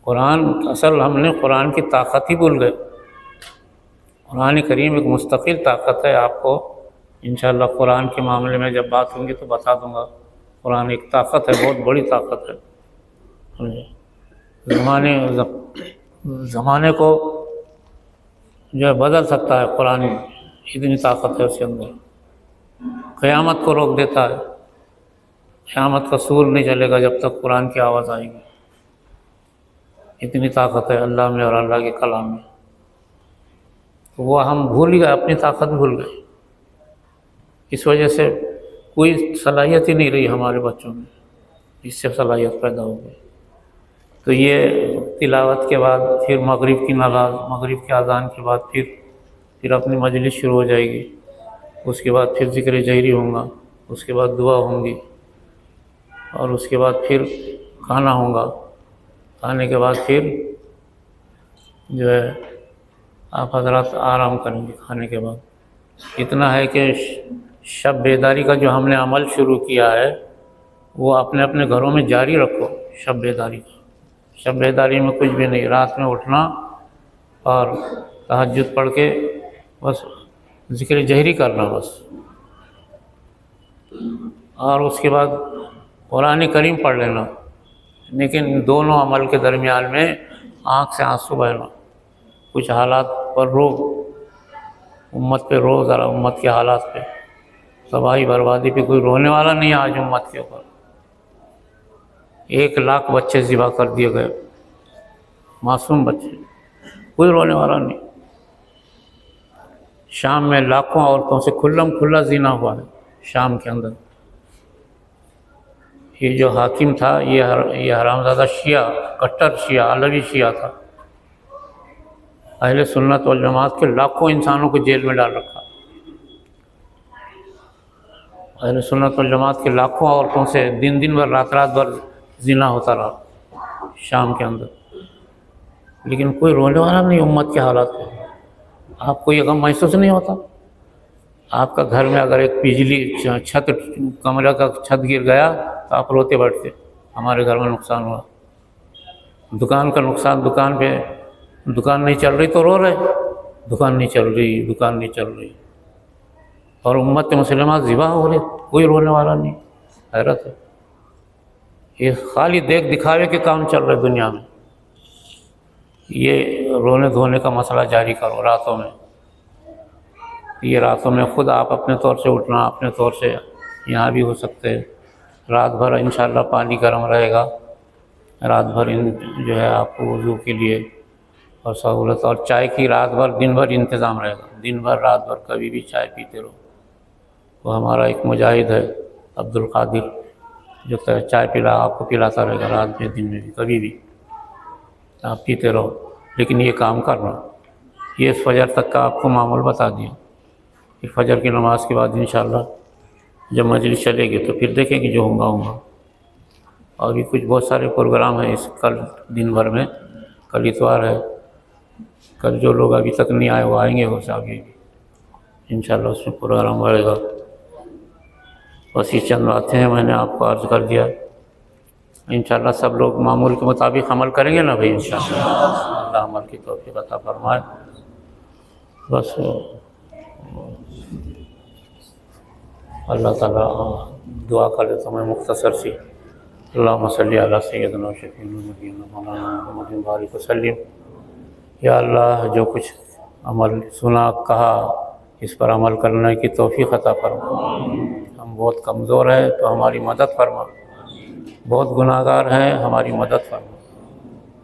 कुरान असल हमने कुरान की ताकत ही भूल गए। कुरान करीम एक मुस्तकिल ताकत है। आपको इंशाअल्लाह कुरान के मामले में जब बात होंगी तो बता दूंगा। कुरान एक ताकत है, बहुत बड़ी ताकत है। ज़माने को जो है बदल सकता है कुरान, इतनी ताकत है उसके अंदर। क़यामत को रोक देता है, क़यामत का सूर नहीं चलेगा जब तक कुरान की आवाज़ आएगी। इतनी ताकत है अल्लाह में और अल्लाह के कलाम में। तो वो हम भूल ही गए, अपनी ताकत भूल गए। इस वजह से कोई सलाहियत ही नहीं रही हमारे बच्चों में, इससे सलाहियत पैदा हो गई। तो ये तिलावत के बाद फिर मगरिब की नमाज़, मगरिब के अज़ान के बाद फिर अपनी मजलिस शुरू हो जाएगी। उसके बाद फिर ज़िक्र जहरी होगा, उसके बाद दुआ होंगी, और उसके बाद फिर खाना होगा। खाने के बाद फिर जो है आप हज़रात आराम करेंगे खाने के बाद। इतना है कि शब बेदारी का जो हमने अमल शुरू किया है वो अपने अपने घरों में जारी रखो। शब बेदारी का, शब बेदारी में कुछ भी नहीं, रात में उठना और तहज्जुद पढ़ के बस ज़िक्र जहरी करना बस, और उसके बाद कुरान करीम पढ़ लेना। लेकिन दोनों अमल के दरमियान में आँख से आंसू बहना। कुछ हालात पर रो, उम्मत पे रो ज़रा, उम्मत के हालात पे, तबाही बर्बादी पे कोई रोने वाला नहीं है आज उम्मत के ऊपर। 1 लाख बच्चे ज़िबा कर दिए गए, मासूम बच्चे, कोई रोने वाला नहीं। शाम में लाखों औरतों से खुल्लम खुल्ला ज़िना हुआ है शाम के अंदर। ये जो हाकिम था ये हरामज़ादा शिया, कट्टर शिया, अलवी शिया था। अहले सुन्नत वल जमात के लाखों इंसानों को जेल में डाल रखा। अहले सुन्नत वल जमात के लाखों औरतों से दिन दिन भर रात रात भर ज़िना होता रहा शाम के अंदर। लेकिन कोई रोने वाला नहीं उम्मत के हालात पे। आपको ये गम महसूस नहीं होता? आपका घर में अगर एक बिजली छत, कमरे का छत गिर गया तो आप रोते बैठते, हमारे घर में नुकसान हुआ। दुकान का नुकसान, दुकान पे दुकान नहीं चल रही तो रो रहे, दुकान नहीं चल रही, दुकान नहीं चल रही, और उम्मत मुसलमान ज़िबा हो रहे, कोई रोने वाला नहीं। हैरत है। ये खाली देख दिखावे के काम चल रहे दुनिया में। ये रोने धोने का मसला जारी करो रातों में। ये रातों में खुद आप अपने तौर से उठना, अपने तौर से यहाँ भी हो सकते हैं। रात भर इंशाअल्लाह पानी गर्म रहेगा, रात भर जो है आपको वज़ू के लिए और सहूलत, और चाय की रात भर दिन भर इंतज़ाम रहेगा। दिन भर रात भर कभी भी चाय पीते रहो। वो हमारा एक मुजाहिद है अब्दुल कादिर, जो चाय आपको पिलाता रहेगा रात में दिन में भी, कभी भी आप पीते रहो। लेकिन ये काम करना, ये फजर तक का आपको मामूल बता दिया। फिर फजर की नमाज़ के बाद इंशाअल्लाह जब मजलिस चलेगी तो फिर देखेंगे जो होगा। और भी कुछ बहुत सारे प्रोग्राम हैं इस कल दिन भर में। कल इतवार है, कल जो लोग अभी तक नहीं आए वो आएंगे, वो आगे भी इंशाअल्लाह उसमें प्रोग्राम बढ़ेगा। बस ये चंद बातें हैं मैंने आपको अर्ज़ कर दिया। इंशाल्लाह सब लोग मामूल के मुताबिक अमल करेंगे ना भाई, इंशाल्लाह अल्लाह अमल की तौफीक अता फरमाए। बस अल्लाह ताला दुआ कर देता हूँ मैं मुख्तसर सी। अल्लाहुम्मा सल्ली अला सय्यिदिना व शफ़ीना नबीना मौलाना मुहम्मदिन व आलिहि वसल्लम। या अल्लाह जो कुछ अमल सुना कहा इस पर अमल करने की तौफीक अता फरमा। हम बहुत कमज़ोर हैं तो हमारी मदद फरमा, बहुत गुनाहगार हैं हमारी मदद फरमा।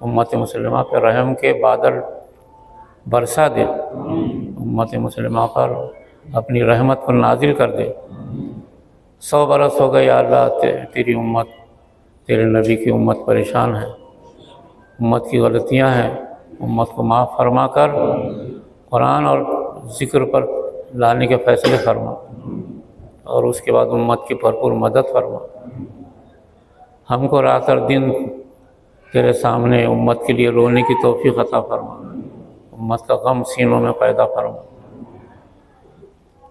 उम्मत मुसलिमा पर रहम के बादल बरसा दे, उम्मत मुसलिमा पर अपनी रहमत को नाजिल कर दे। 100 बरस हो गए या अल्लाह तेरी उम्मत, तेरे नबी की उम्मत परेशान है, उम्मत की गलतियां हैं, उम्मत को माफ़ फरमा कर कुरान और ज़िक्र पर लाने के फ़ैसले फरमा और उसके बाद उम्मत की भरपूर मदद फरमा। हमको रात और दिन तेरे सामने उम्मत के लिए रोने की तौफीक अता फरमा, उम्मत का गम सीनों में पैदा फरमा।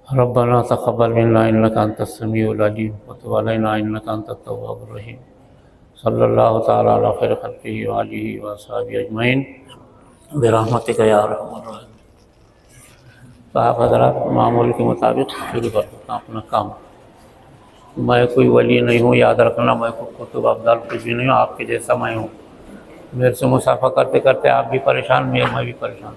रब्बना तक़ब्बल मिन्ना इन्नका अंतस समीउल अलीम व तुब अलैना इन्नका अंतत तव्वाबुर रहीम। सल्लल्लाहु तआला अला खैरि खल्क़िही व आलिहि व अस्हाबिही अजमईन बिरहमतिका या अरहमर राहिमीन। तो आप हज़रात मामूल के मुताबिक शुरू कर सकता हूँ अपना काम। मैं कोई वली नहीं हूँ, याद रखना, मैं कोई कुतुब अफ़ज़ल कुछ भी नहीं हूँ, आपके जैसा मैं हूँ। मेरे से मुसाफ़ा करते करते आप भी परेशान, मैं भी परेशान।